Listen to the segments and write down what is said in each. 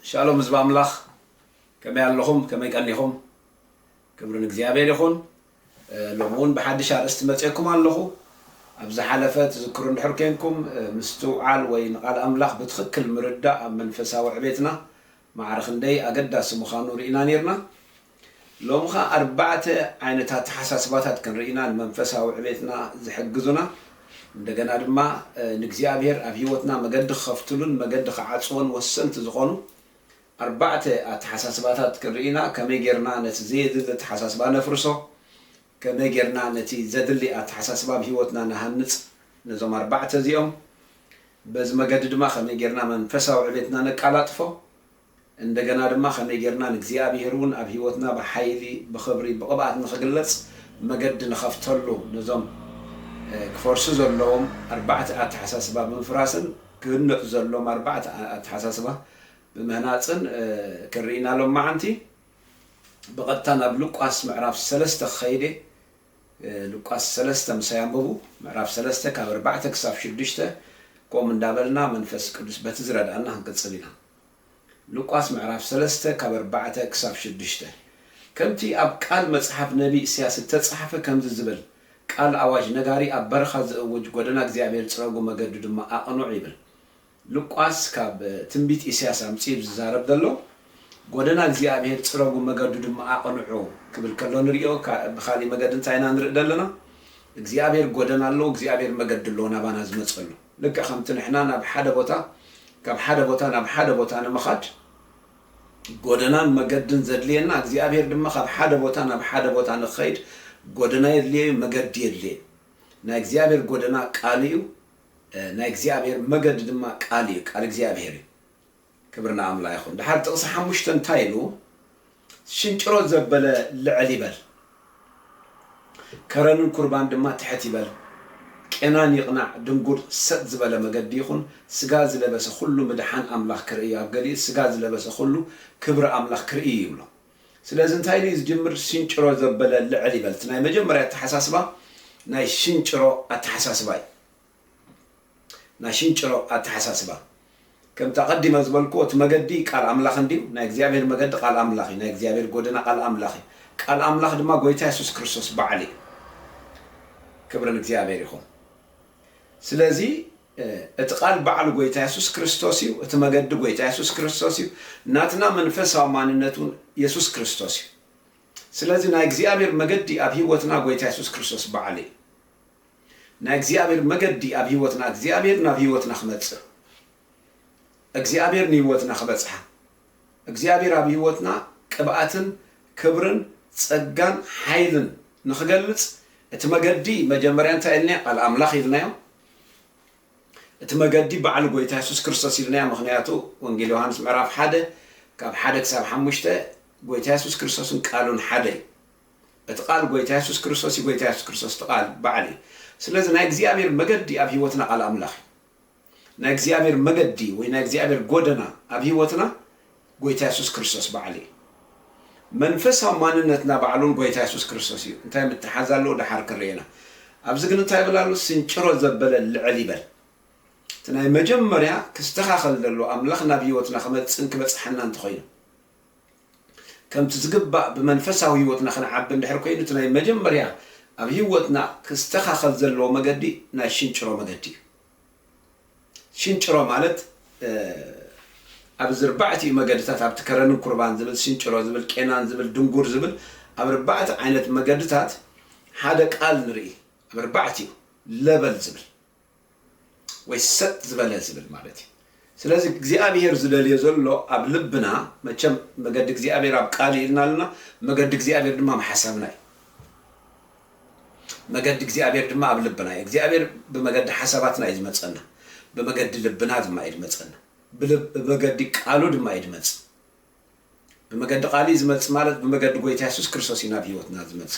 شالوم زبام لخ كما ياللهم كما يقنيهم كبرن እግዚአብሔር ይኹን لمون بحد شهر استمتعكم الله أبز حلفات ذكرون حركينكم مستوعال وينقال أملاخ بتخكل مردة من فساوى عبيتنا مع رخندي أقدى سمخانو رئينا نيرنا لومخا 4 عينتات حساسباتات كان رئينا من فساوى عبيتنا زي حقزنا እንደገና ድማ ንግዚአብሔር ኣብ ህይወትና መገድ خفتሉን መገድ ዓጽውን ወሰንት ዝኾኑ 4 ኣተሓሳስባታት ክርኢና ከመይ ጌርና ነቲ ዘየድሊ ኣተሓሳስባ ነፍርሶ ከመይ ጌርና ነቲ ዘድሊ ኣተሓሳስባ ህይወትና ነሃንጽ ነዞም 4 እዚኦም በዚ መገድ ድማ ከመይ ጌርና መንፈሳዊ ዕቤትና ነቃላጥፎ እንደገና ድማ ከመይ ጌርና ንግዚአብሔርን ኣብ ህይወትና በኃይሊ በኽብሪ በቅብኣት ንኽግለጽ መገድ ንኸፍተሉ ነዞም كفرس زلهم 4 أتحساسبا من فراسن كن زلهم 4 أتحساسبا بمهناتن كرينا لهم معنتي بقتنا بلوقاس معرف 3 خيدي لوقاس 3 مسيانبو معرف 3 كاب 4 كساف 6 قوم ندابلنا منفس قدس بتزرد أنا هنقصلينا لوقاس معرف 3 كاب 4 كساف 6 كمتي أبقال مصحف نبي سياسة تصحفه كم زبل قال أواج نجاري أبرخز وج قدنا እግዚአብሔር ጽረጉ መገዱ ድማ አቅኑ ይብል ሉቃስ ካብ ትንቢት ኢሳያስ አምጺብ ዝዛረብ ደሎ قدنا እግዚአብሔር ጽረጉ መገዱ ድማ አቅኑ ክብል ከሎ ንሪኦ በኻሊ መገድ እንታይና ንርኢ ደለና እግዚአብሔር قدنا አለው እግዚአብሔር መገድ ለውና ባና ዝመጽሉ ልክ ከምት ንሕና ናብ ሓደ ቦታ ካብ ሓደ ቦታ ናብ ሓደ ቦታ ንመኻድ قدنا መገድን ዘድልየና እግዚአብሔር ድማ ካብ ሓደ ቦታ ናብ ሓደ ቦታ ንኸይድ قدنا يدلي مجد يدلي نا إخزيابير قدنا قاليو نا إخزيابير مجد دما قاليو قال إخزيابير كبرنا عملا يخون ده حال تقصح مشتن تايلو شنجرو زبالة لعلي بال كرانو الكربان دما تحتي بال كنان يقنع دنقور ست زبالة مجد يخون سقاز لبس خلو مدحان أملاخ كرئي أبقالي سقاز لبس خلو كبر أملاخ كرئي يولو ስለዚህ ታይሊ ዝጅምር ሽንጭሮ ዘበለ ልዕል ይበልት ናይ መጀመሪያ ተሐሳስባ ናይ ሽንጭሮ አተሐሳስባይ ናይ ሽንጭሮ አተሐሳስባ ከም ተቀድመ ዝበልኩ መገዲ ቃል አምላኽ እንዲሁ ናይ እግዚአብሔር መገዲ ቃል አምላኽ ናይ እግዚአብሔር ጎደና ቃል አምላኽ ድማ ጎይታ ኢየሱስ ክርስቶስ በዓሊ ክብርን እግዚአብሔር ይኹን ስለዚህ اتقال بعل قويتا يسوس كريستوسيو اتمجد قويتا يسوس كريستوسيو ناتنا منفسها معننتون يسوس كريستوسيو سلازي نا اغزيابير مجدي اب هيوتنا قويتا يسوس كريستوس بعلي نا اغزيابير مجدي اب هيوتنا اغزيابير نا هيوتنا خمص اغزيابير ني هيوتنا خبصها اغزيابير اب هيوتنا قباتن كبرن صغان حيلن نخغلص اتمجدي مجمريا انتايلني قال املاح يلنايو اتمجدي بعل قويتا يسوس كريستوس يلنايا مخنياتو وانجيل يوحنس معراف 1 كاب 1 كساب 5 قويتا يسوس كريستوسن قالون 1 اتقال قويتا يسوس كريستوس قويتا يسوس كريستوس تقال بعلي سلازي نا اغزيابير مجدي اب هيوتنا قال املاح نا اغزيابير مجدي وينا اغزيابير غودنا اب هيوتنا قويتا يسوس كريستوس بعلي منفسها ماننتنا بعلون قويتا يسوس كريستوس انتي متحازالو دحر كرينا ابزغن انتي بلالو سنچرو زبل العلي بل تناي مجمريا كستخاخل دلو املاخنا بيوتنا خمصن كبصحنا انت خوينا كم تزغبا بمنفساوي هيوتنا خنعب ندحر كوينو تناي مجمريا اب هيوتنا كستخاخل زلو مغدي نا شنچرو مغدي شنچرو مالت اب زربعتي مغدتات اب تكرن قربان زبل شنچرو زبل قينان زبل دنغور زبل اب ربعت عينت مغدتات حدا قال نري اب ربعتي لبل زبل ويست زبل زبل مالتي ስለዚህ እግዚአብሔር ዝደል የዘሎ ኣብ ልብና መቸም መገድ እግዚአብሔር ኣብ ቃል ይልናልና መገድ እግዚአብሔር ድማ መሐሰብና መገድ እግዚአብሔር ድማ ኣብ ልብና እግዚአብሔር በመገድ ሐሳባትና ይዝመጽና በመገድ ልብና ድማ ይዝመጽና በመገድ ቃሉ ድማ ይዝመጽ በመገድ ቃል ይዝመጽ ማለት በመገድ ጎይታ ኢየሱስ ክርስቶስ ይናብ ህይወትና ይዝመጽ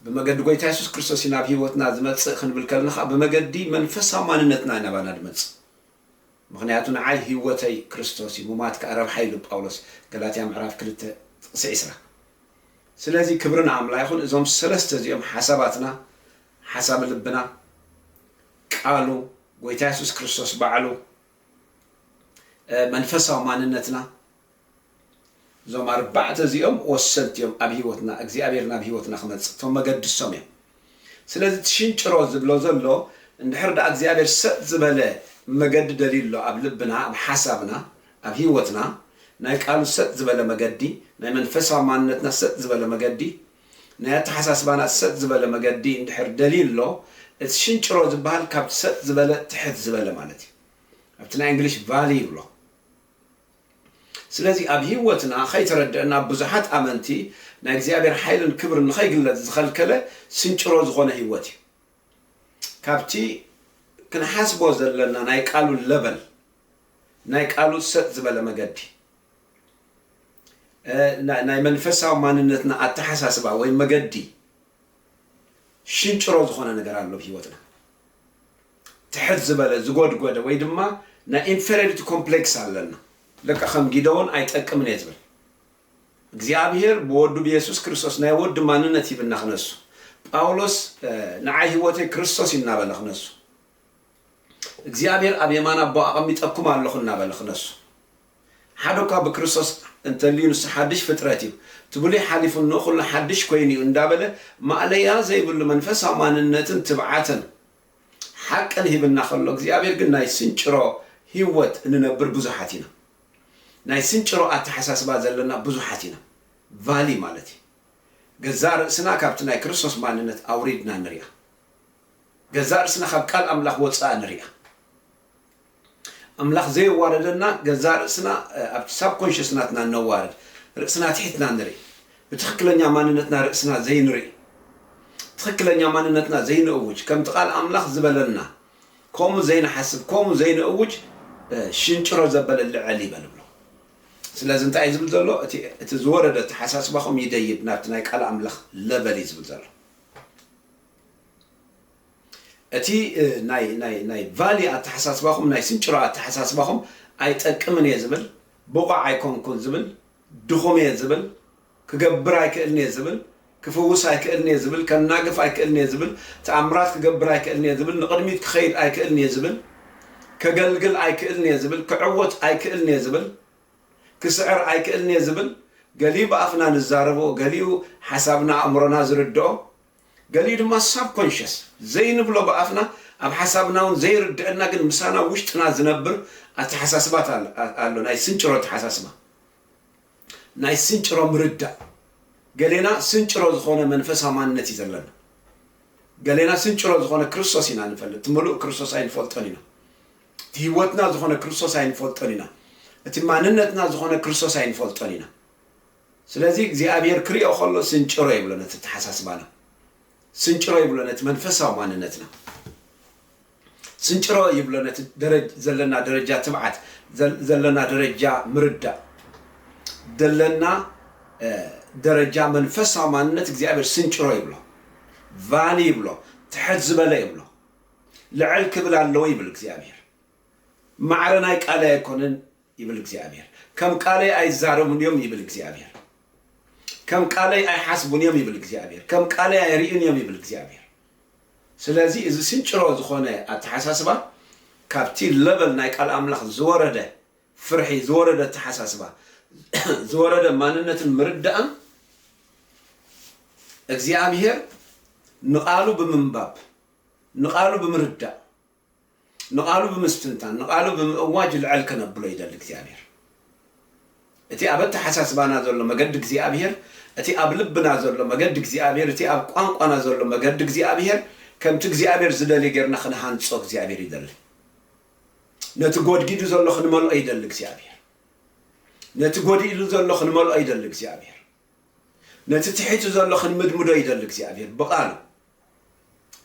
በመገድ ጎይታ ኢየሱስ ክርስቶስ ይናብ ህይወትና ይዝመጽ ክንብል ከለና በመገዲ መንፈሳዊ ማንነትና ናባና ይዝመጽ مغنياتنا عاي هيوتي كريستوس ممات كأرب حيل بقولس غلاطيا معراف 2:10 سلازي كبرنا عملا يكون ازوم 3 زيهم حساباتنا حساب لبنا ቃሉ ጎይታ ኢየሱስ ክርስቶስ ባዕሉ መንፈሳዊ ማንነትና ዞም ኣርባዕተ እዚኦም ወሰንቲ እዮም ኣብ ሂወትና እግዚኣብሔር ናብ ሂወትና ክመጽእ እቶም መገድሶም እዮም ስለዚ ትሽንጭሮ ዝብሎ ዘሎ እንድሕር ዳ እግዚኣብሔር ሰጥ ዝበለ መገዲ ደሊሎ ኣብ ልብና ኣብ ሓሳብና ኣብ ሂወትና ናይ ቃሉ ሰጥ ዝበለ መገዲ ናይ መንፈሳዊ ማንነትና ሰጥ ዝበለ መገዲ ናይ ኣተሓሳስባና ሰጥ ዝበለ መገዲ እንድሕር ደሊሎ እቲ ሽንጭሮ ዝበሃል ካብ ሰጥ ዝበለ ትሕት ዝበለ ማለት እዩ ኣብቲ ናይ እንግሊሽ ቫሊ ይብሎ ስለዚ ኣብ ሂወትና ከይተረድአና ብዙሓት ኣመንቲ ናይ እግዚኣብሔር ሓይልን ክብርን ንኸይግለጽ ዝኸልከለ ስንጭሮ ዝኾነ ሂወት እዩ ካብቲ ክንሓስቦ ዘለና ናይ ቃሉ ለበል ናይ ቃሉ ሰጥ ዝበለ መገዲ ናይ መንፈሳዊ ማንነትና ኣተሓሳስባ ወይ መገዲ ሽንጭሮ ዝኾነ ነገር ኣሎ ብሂወትና ትሕት ዝበለ ዝጎድጎደ ወይ ድማ ናይ ኢንፌሪዮሪቲ ኮምፕሌክስ ኣለና ለካ ከም ጊደውን ኣይጠቅምን እየ ዝብል እግዚኣብሔር ብወዱ ብኢየሱስ ክርስቶስ ናይ ወዲ ማንነት ይብና ክነሱ ጳውሎስ ንዓይ ሂወተይ ክርስቶስ ይናበለ ክነሱ እግዚኣብሔር ኣብ የማን ኣቦ ኣቐሚጠኩም ኣለኹ እናበለ ክነሱ ሓደ እኳ ብክርስቶስ እንተልዩ ንሱ ሓድሽ ፍጥረት እዩ ትብሉይ ሓሊፉ ንኹሉ ሓድሽ ኮይኑ እዩ እንዳበለ ማዕለያ ዘይብሉ መንፈሳዊ ማንነትን ትብዓትን ሓቅን ሂብና ከሎ እግዚኣብሔር ግን ናይ ስንጭሮ ሂወት እንነብር ብዙሓት ኢና ናይ ስንጭሮ ኣተሓሳስባ ዘለና ብዙሓት ኢና ቫሊ ማለት እዩ ገዛ ርእስና ካብቲ ናይ ክርስቶስ ማንነት ኣውሪድና ንሪኣ ገዛ ርእስና ካብ ቃል ኣምላኽ ወፃእ ንሪኣ ኣምላኽ ዘይዋረደና ገዛ ርእስና ኣብቲ ሳብ ኮንሽስናትና ነዋርድ ርእስና ትሒትና ንርኢ ብትኽክለኛ ማንነትና ርእስና ዘይንርኢ ትኽክለኛ ማንነትና ዘይንእውጅ ከምቲ ቃል ኣምላኽ ዝበለና ከምኡ ዘይንሓስብ ከምኡ ዘይንእውጅ ሽንጭሮ ዘበለ ልዕል ይበል ብሎ ስለዚ እንታይ ዝብል ዘሎ እቲ ዝወረደ ተሓሳስባኹም ይደይብ ናብቲ ናይ ቃል ኣምላኽ ለበል እዩ ዝብል ዘሎ እቲ ናይ ቫሊ ኣተሓሳስባኹም ናይ ስንጭሮ ኣተሓሳስባኹም ኣይጠቅምን እየ ዝብል ብቑዕ ኣይኮንኩን ዝብል ድኹም እየ ዝብል ክገብር ኣይክእልን እየ ዝብል ክፍውስ ኣይክእልን እየ ዝብል ከናግፍ ኣይክእልን እየ ዝብል ተኣምራት ክገብር ኣይክእልን እየ ዝብል ንቕድሚት ክኸይድ ኣይክእልን እየ ዝብል ከገልግል ኣይክእልን እየ ዝብል ክዕወት ኣይክእልን እየ ዝብል ክስዕር ኣይክእልን እየ ዝብል ገሊኡ ብኣፍና ንዛረቦ ገሊኡ ሓሳብና ኣእምሮና ዝርድኦ ገሊኡ ድማ ሳብ ኮንሽስ ዘይንብሎ ብኣፍና ኣብ ሓሳብና እውን ዘይርድአና ግን ምሳና ውሽጥና ዝነብር ኣተሓሳስባት ኣሎ ናይ ስንጭሮ ኣተሓሳስባ ናይ ስንጭሮ ምርዳእ ገሌና ስንጭሮ ዝኾነ መንፈሳዊ ማንነት እዩ ዘለና ገሌና ስንጭሮ ዝኾነ ክርስቶስ ኢና ንፈልጥ እቲ ምሉእ ክርስቶስ ኣይንፈልጦን ኢና እቲ ሂወትና ዝኾነ ክርስቶስ ኣይንፈልጦን ኢና እቲ ማንነትና ዝኾነ ክርስቶስ ኣይንፈልጦን ኢና ስለዚ እግዚኣብሔር ክሪኦ ከሎ ስንጭሮ ይብሎ ነቲ ተሓሳስባና ስንጭሮ ይብሎ ነቲ መንፈሳዊ ማንነትና ስንጭሮ ይብሎ ነቲ ዘለና ደረጃ ትብዓት ዘለና ደረጃ ምርዳእ ዘለና ደረጃ መንፈሳዊ ማንነት እግዚኣብሔር ስንጭሮ ይብሎ ቫሊ ይብሎ ትሕት ዝበለ ይብሎ ልዕል ክብል ኣለዎ ይብል እግዚኣብሔር ማዕረ ናይ ቃለይ ኣይኮነን ይብል እግዚኣብሔር ከም ቃለይ ኣይዛረቡን እዮም ይብል እግዚአብሔር ከም ቃለይ ኣይሓስቡን እዮም ይብል እግዚአብሔር ከም ቃለይ ኣይርኡን እዮም ይብል እግዚአብሔር ስለዚህ እዚ ስንጭሮ ዝኾነ ኣተሓሳስባ ካብቲ ለበል ናይ ቃል ኣምላኽ ዝወረደ ፍርሒ ዝወረደ ኣተሓሳስባ ዝወረደ ማንነትን ምርዳእን እግዚአብሔር ንቃሉ ብምንባብ ንቃሉ ብምርዳእ ንቃሉ ብምስትንታን ንቃሉ ብምእዋጅ ልዕል ከነብሎ ይደል እግዚአብሔር እቲ ኣብ ኣተሓሳስባና ዘሎ መገዲ እግዚአብሔር እቲ ኣብ ልብና ዘሎ መገዲ እግዚአብሔር እቲ ኣብ ቋንቋና ዘሎ መገዲ እግዚአብሔር ከምቲ እግዚአብሔር ዝደልዮ ጌርና ክንሃንጾ እግዚአብሔር ይደል ነቲ ጎድጊዱ ዘሎ ክንመልኦ ይደል እግዚአብሔር ነቲ ጎዲሉ ዘሎ ክንመልኦ ይደል እግዚአብሔር ነቲ ትሒቱ ዘሎ ክንምድምዶ ይደል እግዚአብሔር ብቃሉ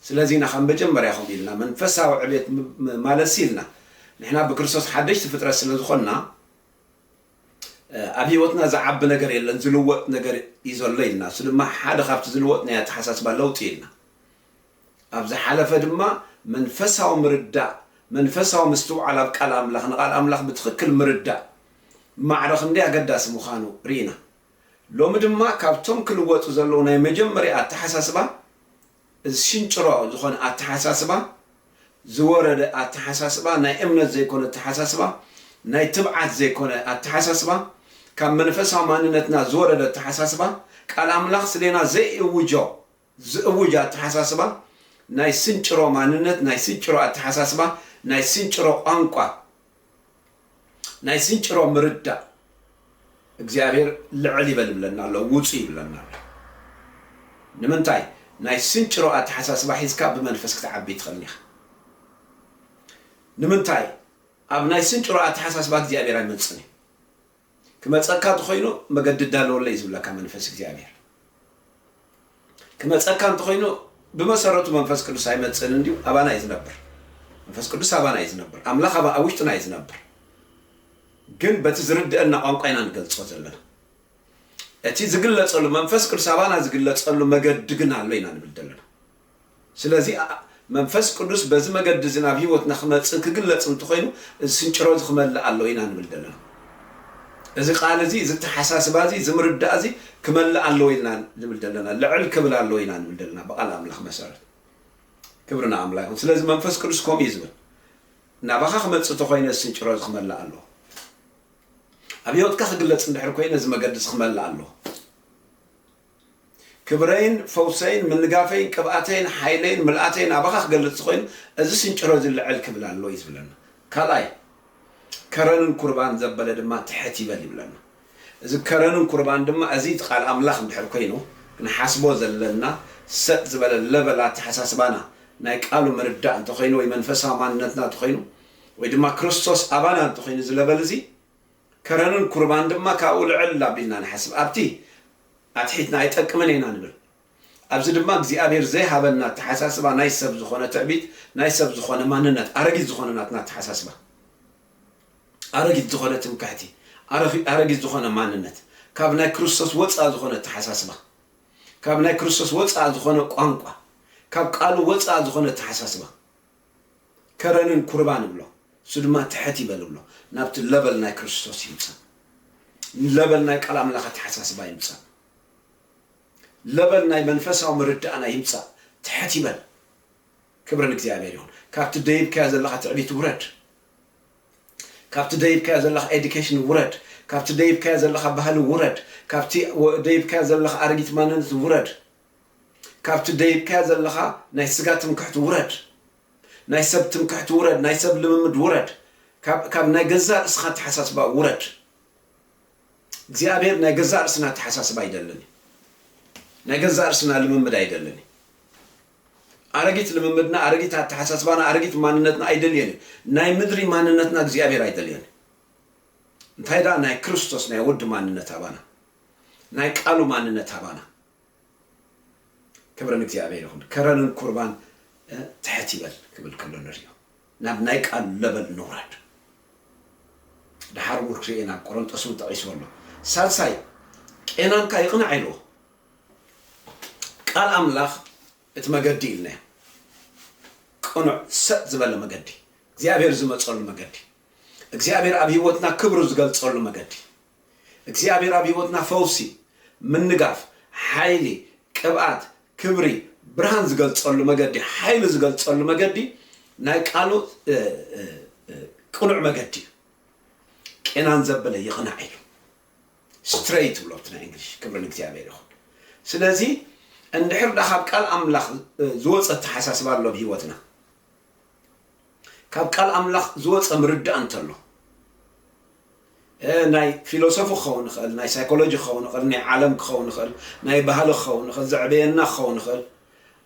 ስለዚህ ከም መጀመርያ ከም ኢልና መንፈሳዊ ዕብየት ማለት ሲልና ንሕና ብክርስቶስ ሓደሽቲ ፍጥረት ስለ ዝኾንና ኣብ ሂወትና ዝዓቢ ነገር የለን ዝልወጥ ነገር እዩ ዘሎ ኢልና እሱ ድማ ሓደ ካብቲ ዝልወጥ ናይ ኣተሓሳስባ ለውጢ ኢልና ኣብ ዝሓለፈ ድማ መንፈሳዊ ምርዳእ መንፈሳዊ ምስትውዓል ኣብ ቃል ኣምላኽ ንቃል ኣምላኽ ብትኽክል ምርዳእ ማዕረ ክንደይ ኣገዳሲ ምዃኑ ርኢና ሎሚ ድማ ካብቶም ክልወጡ ዘለዉ ናይ መጀመርያ ኣተሓሳስባ እዚ ሽንጭሮ ዝኾነ ኣተሓሳስባ زورد التحساسبا ناي امنت زي كون التحساسبا ناي تبعت زي كون التحساسبا كم منفسها ماننتنا زورد التحساسبا قال املاح سلينا زي وجا التحساسبا ناي سنچرو ماننت ناي سنچرو التحساسبا ناي سنچرو قانقا ناي سنچرو مردا እግዚአብሔር ልዕል ይበል ብለና አለው ውጪ ብለና ንምንታይ ናይ ስንጭሮ አተሐሳስባ ሒዝካ በመንፈስ ክትዓቢ ትኸልኒኻ ንምንታይ ኣብ ናይ ስንጭሮ አተሐሳስባ እግዚአብሔር አይመጽኒ ክመጸካ ተኾይኑ መገድ ዳለወለ ይዝብለካ መንፈስ እግዚአብሔር ክመጸካ ተኾይኑ በመሰረቱ መንፈስ ቅዱስ አይመጽን እንዲው አባና ይዝነበር መንፈስ ቅዱስ አባና ይዝነበር አምላኽ አባ አውሽጥና ይዝነበር ግን በትዝርድና ቋንቋይና እንገልጾ ዘለና እቲ ዝግለጸሉ መንፈስ ቅዱስ አባና ዝግለጸሉ መገድ ግን አለ ኢና ንብልደልና ስለዚህ መንፈስ ቅዱስ በዚህ መገድ ዝናብ ህይወትና خመጽ ክግለጽ እንትኾይኑ ስንጭሮ ዝኽመል አለ ኢና ንብልደልና እዚ ቃል እዚ ዝተሐሳስባ እዚ ዝምርዳ እዚ ክመል አለ ኢና ንብልደልና ልዕል ክብል አለ ኢና ንብልደልና በቃል አምላኽ መሰረት ክብርና አምላኽ ስለዚህ መንፈስ ቅዱስ ኮም ይዝብል ናባኻ خመጽ ተኾይነ ስንጭሮ ዝኽመል አለ أبيوت كخجلت عند كوين إذا ما قد سخمل الله كبرين فوسين من نقافين كبقتين حيلين ملأتين أبغى خجلت سخين إذا سنجرز اللي على كبلان الله يزبلنا كلاي كرن قربان زبلة ما تحتي بالي بلنا إذا كرن قربان دم أزيد قال أملاخ بحر كوينه نحاسبه زلنا ست زبلة لبلات حساس بانا نايك قالوا مرداء تخينه ويمنفسها ما نتنا تخينه ويدما كريستوس أبانا تخين زلبل زي كرنن قربان دما كاول علا بينا نحسب ابتي اتحيتنا يتقمنينا نبل ابز دما እግዚአብሔር زي هابنا تحساسبا نايسب زخونه تعبيت نايسب زخونه ماننت ارغيت زخونه ناتنا تحساسبا ارغيت زخونه تمكحتي ارغيت زخونه ماننت كابنا كريستوس وصا زخونه تحساسبا كابنا كريستوس وصا زخونه قانقا كاب قالو وصا زخونه تحساسبا كرنن قربان بلو سدما تحتي بلو نابت اللبل ناي كريستوس يمصا اللبل ناي قال املاخ تحساسبا يمصا لبل ناي منفسه مردانا يمصا تحتي بل كبرن እግዚአብሔር ይሁን ካብት ደይብ ከያዘለኻ ትዕቢት ውረድ ካብት ደይብ ከያዘለኻ ኤዱኬሽን ውረድ ካብት ደይብ ከያዘለኻ ባህል ውረድ ካብት ደይብ ከያዘለኻ አርጊት ማንነት ውረድ ካብት ደይብ ከያዘለኻ ናይ ስጋትም ክሕት ውረድ ናይ ሰብትም ክሕት ውረድ ናይ ሰብ ልምምድ ውረድ ካብ ናይ ገዛ እስኻ ተሐሳስባ ውረድ እግዚአብሔር ናይ ገዛ እስና ተሐሳስባ አይደለኒ ናይ ገዛ እስና ልምምድ አይደለኒ አረጊት ልምምድና አረጊት ተሐሳስባና አረጊት ማንነትና አይደለኒ ናይ ምድሪ ማንነትና እግዚአብሔር አይደለኒ እንታይዳ ናይ ክርስቶስ ናይ ወድ ማንነት አባና ናይ ቃሉ ማንነት አባና ክብርን እግዚአብሔር ይሁን ከረንን ቁርባን تحتي بل قبل كل نريو نايك قال لبل نورد ده حرب كرينا قرنطس تقيس والله سالساي كينان كا يقنع له قال املاخ اتمجدي لنا قنع ست زبل مجدي እግዚአብሔር ዝመጽል መገዲ እግዚአብሔር አብ ህይወትና ክብሩ ዝገልጽል መገዲ እግዚአብሔር አብ ህይወትና ፈውሲ ምንጋፍ ኃይሊ ቅብአት ክብሪ ብርሃን ዝገልጽሉ መገዲ ኃይል ዝገልጽሉ መገዲ ናይ ቃሉ ቁኑዕ መገዲ ቄናን ዘበለ ይቕናዕ እዩ ስትሬት ብሎት ናይ እንግሊሽ ክብርን እግዚአብሔር ይሁን ስለዚህ እንድሕር ዳኻብ ቃል አምላኽ ዝወፀ ተሐሳስባሎ በህይወትና ካብ ቃል አምላኽ ዝወፀ ምርዳእ እንተሎ ናይ ፊሎሶፊ ክኸውን ይኽእል ናይ ሳይኮሎጂ ክኸውን ይኽእል ናይ ዓለም ክኸውን ይኽእል ናይ ባህሊ ክኸውን ይኽእል ዘዕብየና ክኸውን ይኽእል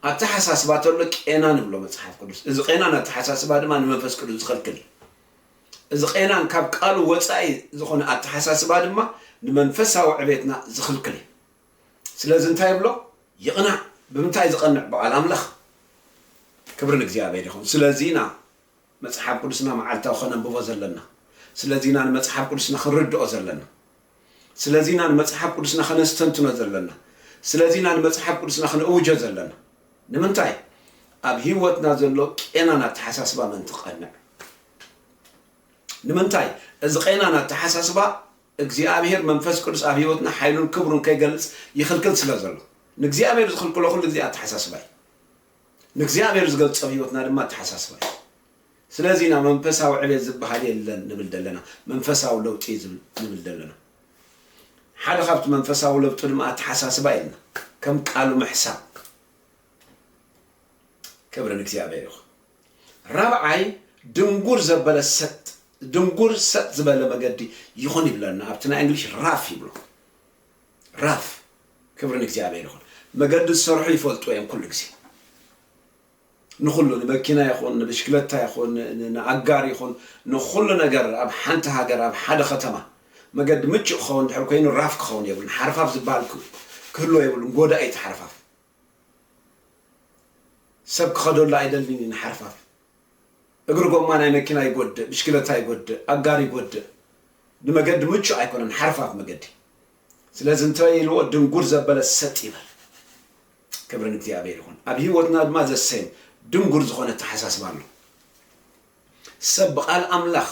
አተሐሳስባተሎ ቄናን ብሎ መጽሐፍ ቅዱስ እዚ ቄናን አተሐሳስባ ድማ ንመንፈስ ቅዱስ ዝኸልክል እዚ ቄናን ካብ ቃሉ ወፃኢ ዝኾነ አተሐሳስባ ድማ ንመንፈሳዊ ዕቤትና ዝኸልክል ስለዚህ እንታይ ብሎ ይቕናዕ ብምንታይ ዝቐንዕ በቃል አምላኽ ክብርን እግዚአብሔር ይሁን ስለዚህና መጽሐፍ ቅዱስና መዓልታው ኸነንብቦ ዘለና ስለዚህና መጽሐፍ ቅዱስና ኽንርድኦ ዘለና ስለዚህና መጽሐፍ ቅዱስና ኸነስተንትኖ ዘለና ስለዚህና መጽሐፍ ቅዱስና ኽንእውጆ ዘለና ንምንታይ ኣብ ህይወትና ዘሎ ቄናና ተሐሳስባ መን ትቐንዕ ንምንታይ እዚ ቄናና ተሐሳስባ እግዚአብሔር መንፈስ ቅዱስ ኣብ ህይወትና ኃይሉን ክብሩን ከይገልጽ ይኽልክል ስለዘሎ ንእግዚአብሔር ዝኽልክሎ ኩሉ ግዜ ተሐሳስባ ንእግዚአብሔር ዝገልጽ ህይወትና ድማ ተሐሳስባ ስለዚህና መንፈሳዊ ዕቤት ዝበሃል የለን ንብል ደለና መንፈሳዊ ለውጢ ንብል ደለና ሓደ ካብቲ መንፈሳዊ ለውጢ ድማ ኣተሓሳስባ ኢልና ከም ቃሉ ምሕሳብ ክብሪ ንእግዚአብሔር ይኹን ራብዓይ ድንጉር ዘበለ ሰጥ ድንጉር ሰጥ ዝበለ መገዲ ይኹን ይብለና ኣብቲ ናይ እንግሊሽ ራፍ ይብሎ ራፍ ክብሪ ንእግዚአብሔር ይኹን መገዲ ዝሰርሑ ይፈልጡ እዮም ኩሉ ግዜ ንኹሉ ንመኪና ይኹን ንብሽክለታ ይኹን ንኣጋር ይኹን ንኹሉ ነገር ኣብ ሓንቲ ሃገር ኣብ ሓደ ከተማ መገዲ ምቹእ ክኸውን ድሕሪ ኮይኑ ራፍ ክኸውን የብሉን ሓርፋፍ ዝበሃል ክህልዎ የብሉን ጎዳኢ እቲ ሓርፋፍ ሰብ ክኸደሉ ኣይደልን ንሓርፋፍ እግሪ ጎማ ናይ መኪና ይጎድእ ብሽክለታ ይጎድእ ኣጋር ይጎድእ ንመገዲ ምቹእ ኣይኮነን ሓርፋፍ መገዲ ስለዚ እንታይ ኢልዎ ድንጉር ዘበለ ሰጥ ይበል ክብሪ ንእግዚአብሔር ይኹን ኣብ ሂወትና ድማ ዘሰይም ድንጉር ዝኾነ ተሓሳስባ ኣሎ ሰብ ብቃል ኣምላኽ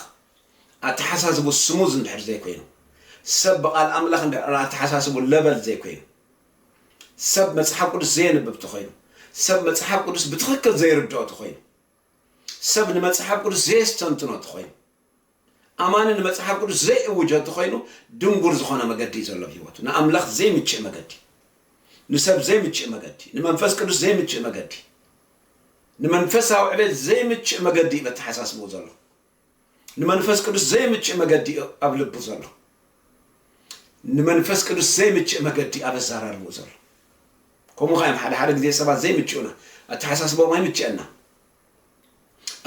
ኣተሓሳስቡ ስሙዝ እንድሕር ዘይኮይኑ ሰብ በቃል ኣምላኽ ኣተሓሳስቡ ለበል ዘይኮይኑ ሰብ መጽሓፍ ቅዱስ ዘየንብብ ተኾይኑ ሰብ መጽሓፍ ቅዱስ ብትኽክል ዘይርድኦ ተኾይኑ ሰብ ንመጽሓፍ ቅዱስ ዘየስተንትኖ ተኾይኑ ኣማኒ ንመጽሓፍ ቅዱስ ዘይእውጆ ተኾይኑ ድንጉር ዝኾነ መገዲ ዘሎ ሂወቱ ንኣምላኽ ዘይምችእ መገዲ ንሰብ ዘይምችእ መገዲ ንመንፈስ ቅዱስ ዘይምችእ መገዲ ንመንፈሳዊ ዕቤት ዘይምችእ መገዲ በተሓሳስቡ ዘሎ ንመንፈስ ቅዱስ ዘይምችእ መገዲ ኣብ ልቡ ዘሎ ንመንፈስ ቅዱስ ዘይምችእ መገዲ ኣብ ኣዘራርቡ ዘሎ ከምኡ ኸ ሓደ ግዜ ሰባት ዘይምችኡና ኣተሓሳስቦም ኣይምችአና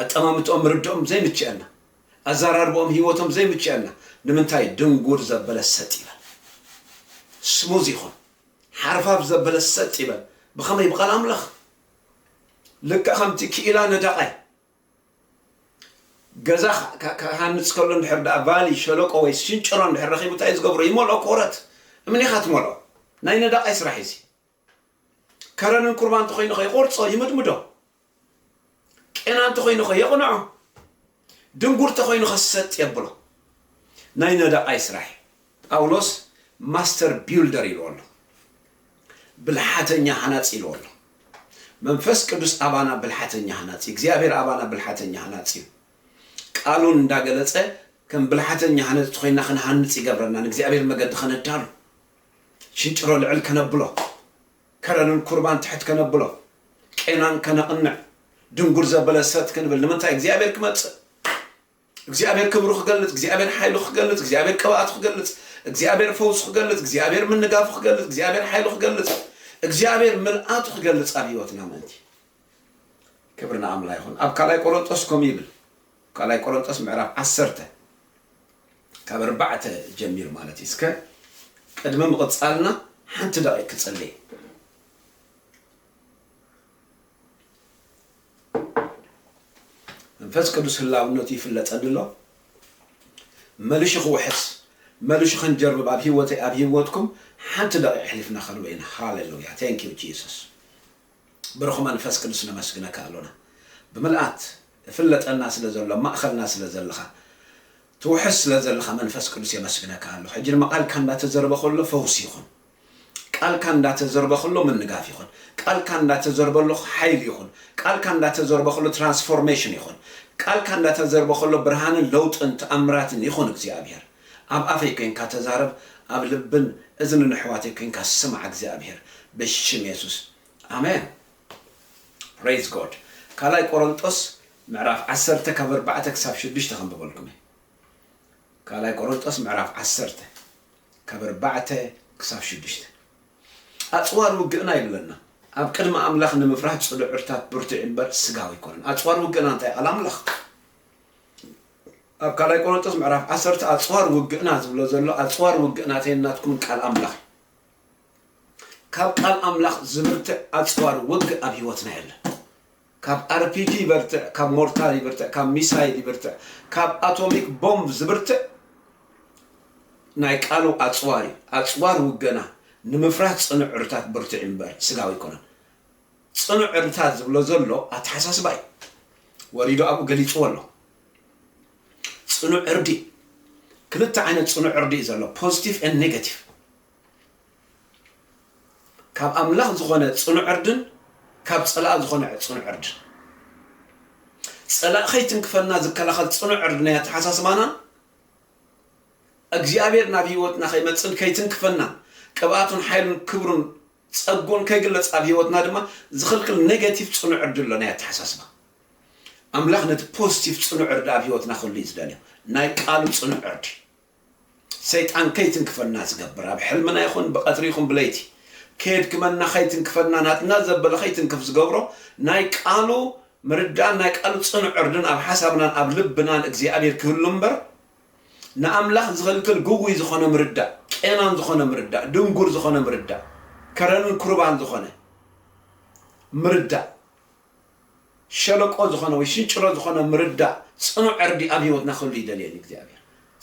ኣጠማምጦም ርድኦም ዘይምችአና ኣዘራርቦም ሂወቶም ዘይምችአና ንምንታይ ድንጉር ዘበለ ሰጥ ይበል ስሙዝ ይኹን ሓርፋፍ ዘበለ ሰጥ ይበል ብኸመይ ብቃል ኣምላኽ ልካ ከምቲ ክኢላ ነዳቃይ ገዛ ካሃንፅ ከሎ እንድሕር ዳ ቫሊ ሸለቆ ወይ ሽንጭሮ እንድሕር ረኺቡ እንታይ ዝገብሮ ይመልኦ ኮረት እምኒኻ ትመልኦ ናይ ነዳቃይ ስራሕ እዚ ከረንን ቁርባን እንተኾይኑ ኸ ይቆርፆ ይምድምዶ ቄና እንተኾይኑ ኸ የቕንዖ ድንጉር እንተኾይኑ ኸ ሰጥ የብሎ ናይ ነዳቃይ ስራሕ ጳውሎስ ማስተር ቢልደር ኢልዎ ኣሎ ብልሓተኛ ሃናፂ ኢልዎ ኣሎ መንፈስ ቅዱስ ኣባና ብልሓተኛ ሃናፂ እግዚአብሔር ኣባና ብልሓተኛ ሃናፂ ቃሉን እንዳገለጸ ከም ብልሓተኛ ሃናፂ ተኾይና ክንሃንጽ ይገብረና ንእግዚአብሔር መገዲ ከነዳሉ ሽንጭሮ ልዕል ከነብሎ ከረንን ቁርባን ትሕት ከነብሎ ቄናን ከነቕንዕ ድንጉር ዘበለ ሰጥ ክንብል ንምንታይ እግዚአብሔር ክመጽእ እግዚአብሔር ክብሩ ክገልጽ እግዚአብሔር ሓይሉ ክገልጽ እግዚአብሔር ቅብኣቱ ክገልጽ እግዚአብሔር ፈውስ ክገልጽ እግዚአብሔር ምንጋፉ ክገልጽ እግዚአብሔር ሓይሉ ክገልጽ እግዚአብሔር ምልአቱ ክገልጽ ኣብ ሂወትና ምንቲ ክብርና ኣምላኽ ይኹን ኣብ ካልኣይ ቆሮንጦስ ከምኡ ይብል ካልኣይ ቆሮንጦስ ምዕራፍ 10 ካብ 4 ጀሚር ማለት እዩ እስከ ቅድሚ ምቕጻልና ሓንቲ ደቂቕ ክጸልይ መንፈስ ቅዱስ ህላውነቱ ይፍለጠኒ ኣሎ መልሽ ክውሕስ መልሽ ክንጀርብ ኣብ ሂወተይ ኣብ ሂወትኩም ሓንቲ ደቂቕ ሕሊፍና ኸልወይና ሃሌሉያ ታንክ ዩ ጂሰስ ብርኹ መንፈስ ቅዱስ ነመስግነካ ኣለና ብምልኣት ፍለጠና ስለ ዘሎ ማእኸልና ስለ ዘለኻ ትውሕስ ስለ ዘለኻ መንፈስ ቅዱስ የመስግነካ ኣሎ ሕጂ ድማ ቃልካ እንዳተዘረበ ከሎ ፈውስ ይኹን ቃልካ እንዳተዘረበ ከሎ ምንጋፍ ይኹን ቃልካ እንዳተዘረበሎ ሓይል ይኹን ቃልካ እንዳተዘረበ ከሎ ትራንስፎርሜሽን ይኹን ቃልካ እንዳተዘረበ ከሎ ብርሃንን ለውጥን ተኣምራትን ይኹን እግዚአብሔር ኣብ ኣፈይ ኮይንካ ተዛረብ ኣብ ልብን እዝንን ኣሕዋተይ ኮይንካ ስማዕ እግዚአብሔር ብሽም ኢየሱስ ኣሜን praise god ካልኣይ ቆሮንጦስ ምዕራፍ 10 ካብ 4 ክሳብ 6 ከንብበልኩም ካልኣይ ቆሮንጦስ ምዕራፍ 10 ካብ 4 ክሳብ 6 ኣጽዋር ውግእና ይብለና ኣብ ቅድመ ኣምላኽ ንምፍራሕ ጽሉዕ ዕርታት ብርቱዕ እምበር ስጋዊ ይኮነን ኣጽዋር ውግእና እንታይ ኣል ኣምላኽ ኣብ ካልኣይ ቆሮንጦስ ምዕራፍ 10 ኣጽዋር ውግእና ዝብሎ ዘሎ ኣጽዋር ውግእና ተይናትኩም ቃል ኣምላኽ ካብ ቃል ኣምላኽ ዝብርትዕ ኣጽዋር ውግእ ኣብ ሂወትና የለን ካብ RPG ይበርትዕ ካብ ሞርታር ይበርትዕ ካብ ሚሳይል ይበርትዕ ካብ ኣቶሚክ ቦምብ ዝብርትዕ ናይ ቃሉ ኣጽዋር ኣጽዋር ውግእና ንምፍራሕ ጽኑዕ ዕርታት ብርቱዕ እምበር ስጋዊ ይኮነን ጽኑዕ ዕርታት ዝብሎ ዘሎ ኣተሓሳስባ እዩ ወሪዱ ኣብኡ ገሊፅዎ ኣሎ ጽኑዕ ዕርዲ ክልተ ዓይነት ጽኑዕ ዕርዲ ዘሎ ፖዚቲቭ ኤንድ ኔጋቲቭ ካብ ኣምላኽ ዝኾነ ጽኑዕ ዕርድን ካብ ጸላእ ዝኾነ ጽኑዕ ዕርድን صلاة خيتن كفنا ذكلا خل صنع عردنا تحساس معنا እግዚአብሔር ናቢወትና ከይመጽን ከይትን ክፈና ቅባቱን ኃይሉን ክብሩን ጸጎን ከግለጽ አብይወትና ድማ ዝኽልክል ኔጋቲቭ ጽኑዕ ዕድለና ያተሐሳስባ አምላኽ ነት ፖዚቲቭ ጽኑዕ ዕድ አብይወትና ሁሉ ይዝዳልዩ ናይ ቃሉ ጽኑዕ ዕድ ሰይጣን ከይትን ክፈና ዝገብር ኣብ ሕልምና ይኹን በቀትሪ ይኹን ብለይቲ ከይድ ክመና ከይትን ክፈና ናትና ዘበለ ከይትን ክፍ ዝገብሮ ናይ ቃሉ ምርዳን ናይ ቃሉ ጽኑዕ ዕድን ኣብ ሐሳብናን ኣብ ልብናን እግዚአብሔር ክህሉ እምበር نأملاح زخلكل جوي زخانة مردا كينان زخانة مردا دنجور زخانة مردا كرن كربان زخانة مردا شلوك زخانة ويشينشرا زخانة مردا صنع عردي أبي وتناخل لي دليل كذابير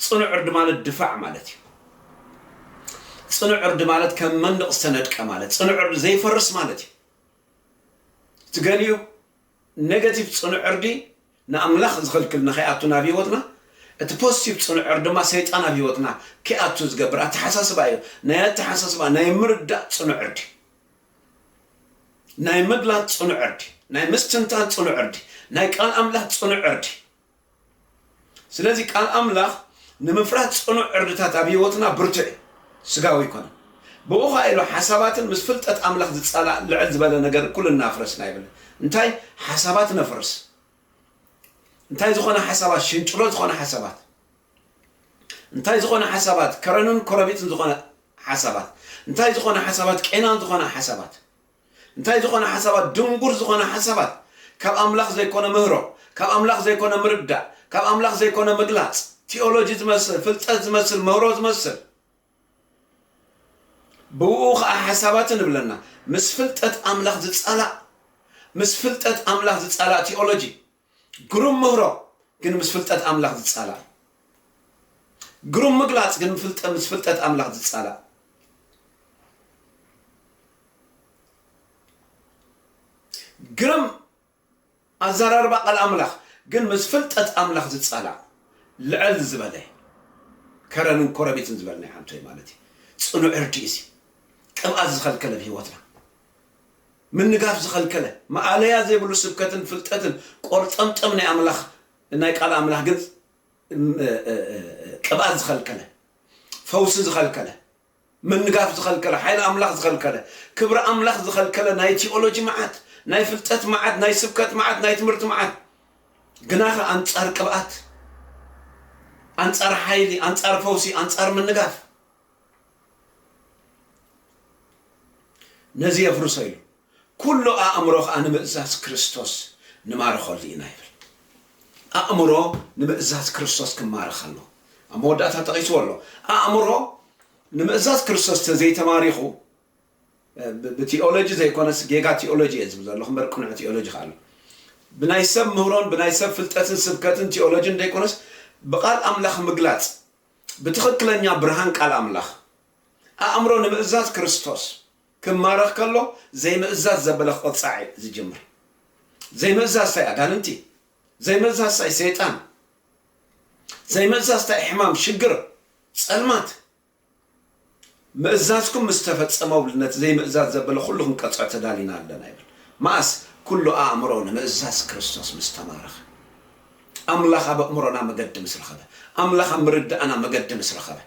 صنع عرد مال الدفاع مالتي صنع عرد مالت كم من السند كمالت صنع عرد زي فرس مالتي تقاليو نيجاتيف صنع عردي نأملاح زخلكل نخياتنا أبي وتنا البوزيتيف صنع عرد ما سيطان أبيوتنا كأتوز قبر أتحساس بايو نايا تحساس بايو نايا مرد صنع عردي نايا مقلات صنع عردي نايا مستنتان صنع عردي نايا كان أملاح صنع عردي سلازي كان أملاح نمفرات صنع عردتات أبيوتنا برتعي سقاوي كون بوخا إلو حسابات مسفلتات أملاح تتسالع لعز بالا نقر كل النافرس نايبل انتاي حسابات نفرس انتاي زخونا حسابات شنشلو زخونا حسابات انتاي زخونا حسابات كرنون كربيت زخونا حسابات انتاي زخونا حسابات كينان زخونا حسابات انتاي زخونا حسابات دنقور زخونا حسابات كاب أملاخ زي كونا مهرو كاب أملاخ زي كونا مردا كاب أملاخ زي كونا مقلاص تيولوجي تمثل فلسفة تمثل مهرو تمثل بوخ حسابات نبلنا مسفلتة أملاخ تتسألع مسفلتة أملاخ تتسألع تيولوجي قرم مهرو كن مسفلتة أملاخ تتسالع قرم مقلاص كن مسفلتة أملاخ تتسالع قرم أزرار بقى الأملاخ كن مسفلتة أملاخ تتسالع لعل زبالة كرنون كربيت زبالة حمتي مالتي صنو عرجيسي كم أزخل كلا في وطنا من نقاف زخل كله ما عليها زي بلو سبكتن فلتتن قرط أمتمني أملاخ نايك على أملاخ قد كباز زخل كله فوس زخل كله من نقاف زخل كله حين أملاخ زخل كله كبر أملاخ زخل كله ناي تيولوجي معات ناي فلتت معات ناي سبكت معات ناي تمرت معات قناخة أنصار كبات أنصار حيلي أنصار فوسي أنصار من نقاف نزي فرسيل كل أمره أنا مأزاز كريستوس نمارخل لينا يبل أمره نمأزاز كريستوس كمارخله أموداتها تقيس والله أمره نمأزاز كريستوس تزي تماريخه بتيولوجي زي كونس جيجا تيولوجي يزبز الله خمر كنا تيولوجي خاله بنايسب مهرون بنايسب فلتاتن سبكاتن تيولوجي دي كونس بقال أملاخ مقلات بتخد لنا برهان قال أملاخ أمره نمأزاز كريستوس كم مارخ كله زي ما إزاز زبلخ قطعي زي جمر زي ما إزاز ساي أغاننتي زي ما إزاز ساي سيطان زي ما إزاز ساي حمام شقر سألمات ما إزازكم مستفد سماو لنت زي ما إزاز زبلخ كلهم قطع تدالينا لنا يبل ماس كله أمرون ما إزاز كريستوس مستمارخ أملاخ بأمرنا مقدم سرخبه أملاخ مرد أنا مقدم سرخبه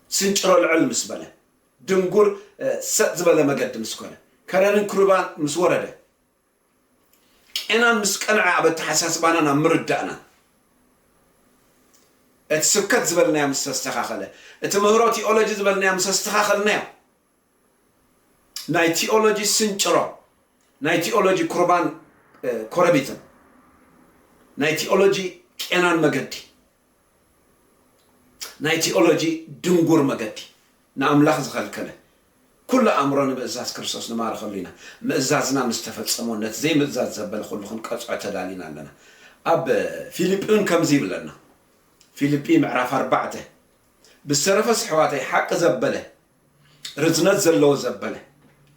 سنجروا العلم سبله دنقور ست زبالة ما قدم سكونه كران كربان مسورده أنا مسكنا عبد حساس بانا مردنا السبكت زبالنا يا مستستخاخله التمهرات تيولوجي زبالنا يا مستستخاخلنا ناي تيولوجي سنجرا ناي تيولوجي كربان كربيتن ناي تيولوجي كنان مقدي ناي تيولوجي دنقور مقدي نأملاخ زخل كله كل أمرنا بإزاز كريستوس نمارخ لنا مإزازنا مستفد صمونات زي مإزاز زبل خلوخن قطعة تدالينا لنا أب فيليبين كم زيب لنا فيليبين معرف 4 بالسرفس حواتي حق زبله رزنات زلو زبله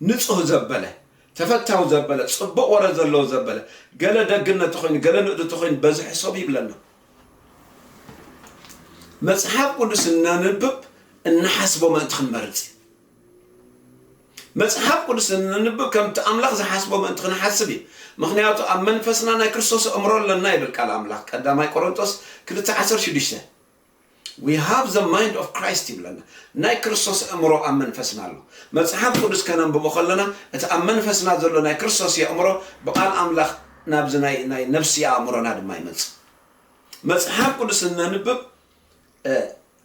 نصه زبله تفتاو زبله صبق ورا زلو زبله قال دقنا تخين قال نقد تخين بزح صبيب لنا مصحف قدسنا نبب النحسبه ما تخمرت መጽሐፍ ቅዱስ ንንብ ከም ተአምላኽ ዝሓስቦ ምእንቲ ክንሓስብ እዩ ምኽንያቱ ኣብ መንፈስና ናይ ክርስቶስ እምሮ ኣለና ይብል ቃል ኣምላኽ ቀዳማይ ቆሮንቶስ 2:16 we have the mind of Christ ይብለና ናይ ክርስቶስ እምሮ ኣብ መንፈስና ኣሎ መጽሐፍ ቅዱስ ከነንብቦ ከለና እቲ ኣብ መንፈስና ዘሎ ናይ ክርስቶስ እምሮ ብቃል ኣምላኽ ናብዚ ናይ ነፍሲ ኣእምሮና ድማ ይመጽእ መጽሐፍ ቅዱስ ንንብብ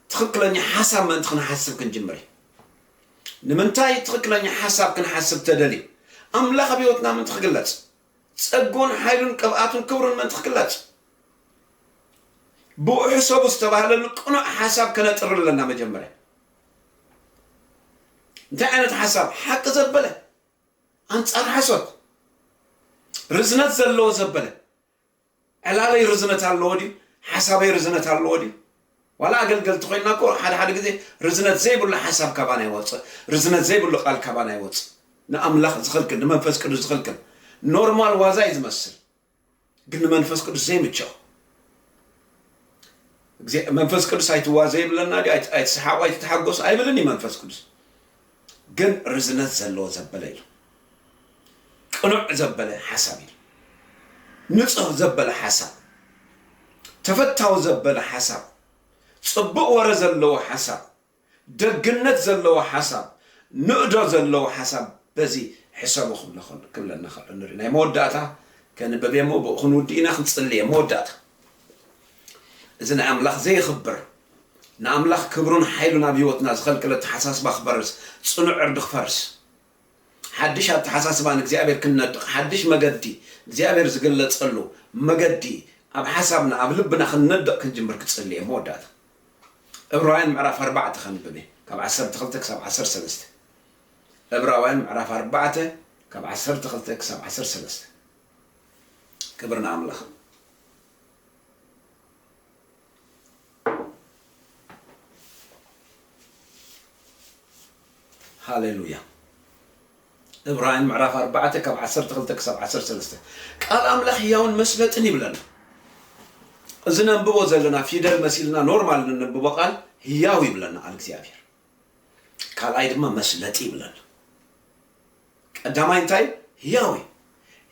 ትኽክለኛ ሓሳብ ምእንቲ ክንሓስብ ክንጅምር ንምንታይ ትኽክለኛ ሓሳብ ክንሓስብ ተደልዩ ኣምላኽ ኣብ ህይወትና ምእንቲ ክግለጽ ጸጎን ሓይሉን ቅብኣቱን ክብሩን ምእንቲ ክግለጽ ብሕሰቡ ዝተባህለሉ ቅኑዕ ሓሳብ ከነጥር ኣለና መጀመርያ እንታይ ዓይነት ሓሳብ ሓቂ ዘበለ ኣንጻር ሓሶት ርዝነት ዘለዎ ዘበለ ዕላለይ ርዝነት ኣለዎ ድዩ ሓሳበይ ርዝነት ኣለዎ ድዩ ዋላ ኣገልገልቲ ኮይና እኮ ሓደ ግዜ ርዝነት ዘይብሉ ሓሳብ ካባና ይወፅእ ርዝነት ዘይብሉ ቃል ካባና ይወፅእ ንኣምላኽ ዝኽልክል ንመንፈስ ቅዱስ ዝኽልክል ኖርማል ዋዛ እዩ ዝመስል ግን ንመንፈስ ቅዱስ ዘይምችው መንፈስ ቅዱስ ኣይትዋዘ ይብለና ዲ ኣይትስሓቁ ኣይትተሓጎሱ ኣይብልን መንፈስ ቅዱስ ግን ርዝነት ዘለዎ ዘበለ እዩ ቅኑዕ ዘበለ ሓሳብ እዩ ንጹህ ዘበለ ሓሳብ ተፈታው ዘበለ ሓሳብ ጽቡቕ ወረ ዘለዎ ሓሳብ ደግነት ዘለዎ ሓሳብ ንእዶ ዘለዎ ሓሳብ በዚ ሕሰቡ ክብለና ንርኢ ናይ መወዳእታ ከንበበሞ ክንውዲእና ክንጽልየ መወዳእታ እዚ ናይ ኣምላኽ ዘይኽብር ንኣምላኽ ክብሩን ሓይሉን ኣብ ህይወትና ዝኸልክለ ተሓሳስባ ክፈርስ ጽኑዕ ዕርዲ ክፈርስ ሓድሽ ኣተሓሳስባ ንእግዚኣብሔር ክንነድቕ ሓድሽ መገዲ እግዚኣብሔር ዝግለጸሉ መገዲ ኣብ ሓሳብና ኣብ ልብና ክንነድቕ ክንጅምር ክጽልየ መወዳእታ ዕብራውያን ምዕራፍ 4 ከንብብ ካብ 12 ክሳብ 13 ዕብራውያን ምዕራፍ 4 ካብ 12 ክሳብ 13 ክብርና ኣምላኽ ሃሌሉያ ዕብራውያን ምዕራፍ 4 ካብ 12 ክሳብ 13 ቃል ኣምላኽ ሕያውን መስለጥን ይብለና እዚ ነንብቦ ዘለና ፊደል መሲልና ኖርማል ንንብቦ ቃል ሕያው ይብለና ቃል እግዚአብሔር ካልኣይ ድማ መስለጢ ይብለና ቀዳማይ እንታይ ሕያው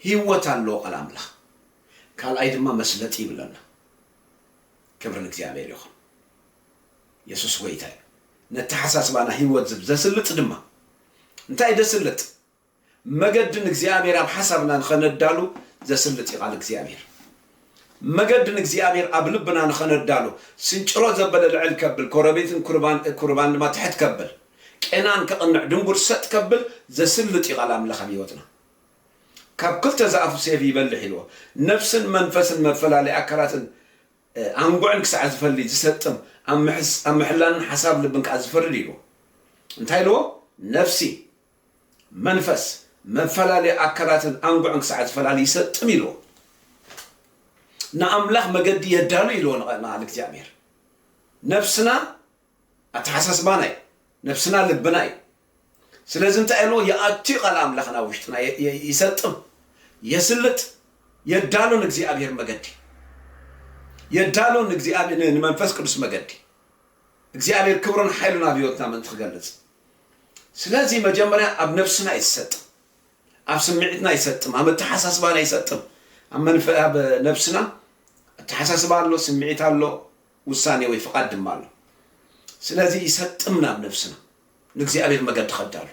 ህይወት ኣለዎ ቃል ኣምላኽ ካልኣይ ድማ መስለጢ ይብለና ክብርን እግዚአብሔር ይኹን ኢየሱስ ጎይታ ነተሓሳስባና ህይወት ዘስልጥ ድማ እንታይ ደስልጥ መገድን እግዚአብሔር ኣብ ሓሳብና ንኸነዳሉ ዘስልጥ ቃል እግዚአብሔር መገድን እግዚአብሔር ኣብ ልብና ንኸነዳሉ ስንጭሮ ዘበለ ልዕል ከብል ኮረቤትን ኩርባን ድማ ትሕት ከብል ቄናን ከቕንዕ ድንጉር ሰጥ ከብል ዘስልጥ ቃል ኣምላኽ ኣብ ህይወትና ካብ ክልተ ዝኣፉ ሰይፍ ይበልሕ ኢልዎ ነፍስን መንፈስን መፈላለይ ኣካላትን ኣንጉዕን ክሳዕ ዝፈሊ ዝሰጥም ኣብ ምሕላንን ሓሳብ ልብን ከዓ ዝፈርድ ኢልዎ እንታይ ኢልዎ ነፍሲ መንፈስ መፈላለይ ኣካላትን ኣንጉዕን ክሳዕ ዝፈላሊ ይሰጥም ኢልዎ ንኣምላኽ መገዲ የዳሉ ኢልዎ ንቓል እግዚአብሔር ነፍስና ኣተሓሳስባና እዩ ነፍስና ልብና እዩ ስለዚ እንታይ ኢልዎ የኣቱ ቃል ኣምላኽና ውሽጥና ይሰጥም የስልጥ የዳሉን እግዚአብሔር መገዲ የዳሉን እግዚአብሔር ንመንፈስ ቅዱስ መገዲ እግዚአብሔር ክብሩን ሓይሉን ኣብ ህይወትና ምእንቲ ክገልጽ ስለዚ መጀመርያ ኣብ ነፍስና ይሰጥ ኣብ ስምዒትና ይሰጥም ኣብ ተሓሳስባና ይሰጥም ኣብ ነፍስና ተሓሳስባ ኣሎ ስምዒት ኣሎ ውሳኔ ወይ ፍቃድ ድማ ኣሎ ስለዚ ይሰጥምና ኣብ ነፍስና ንእግዚአብሔር መገዲ ኸዳሉ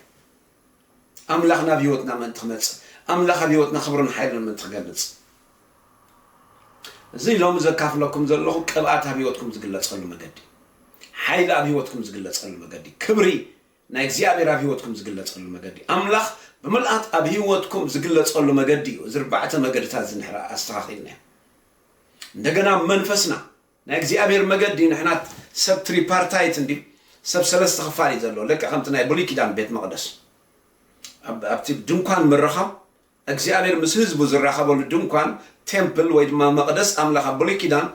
ኣምላኽና ኣብ ህይወትና ምእንቲ ክመጽእ ኣምላኽ ኣብ ህይወትና ክብሩን ሓይሉን ምእንቲ ክገልጽ እዚ ሎሚ ዘካፍለኩም ዘለኹ ቅብኣት ኣብ ህይወትኩም ዝግለጸሉ መገዲ ሓይሊ ኣብ ህይወትኩም ዝግለጸሉ መገዲ ክብሪ ናይ እግዚአብሔር ኣብ ህይወትኩም ዝግለጸሉ መገዲ ኣምላኽ ብምልኣት ኣብ ህይወትኩም ዝግለጸሉ መገዲ እዩ እዚ 4 መገድታት ዝንሕራ ኣስተኻኺልና እንደገና መንፈስና ናይ እግዚአብሔር መገዲ ንሕና ሰብ ትሪፓርታይት እንዲ ሰብ ሰለስተ ክፋል እዩ ዘሎ ልክዕ ከምቲ ናይ ብሉይ ኪዳን ቤት መቕደስ ኣብቲ ድንኳን ምርኻብ እግዚአብሔር ምስ ህዝቡ ዝራኸበሉ ድንኳን ቴምፕል ወይ ድማ መቕደስ ኣምላኽ ኣብ ብሉይ ኪዳን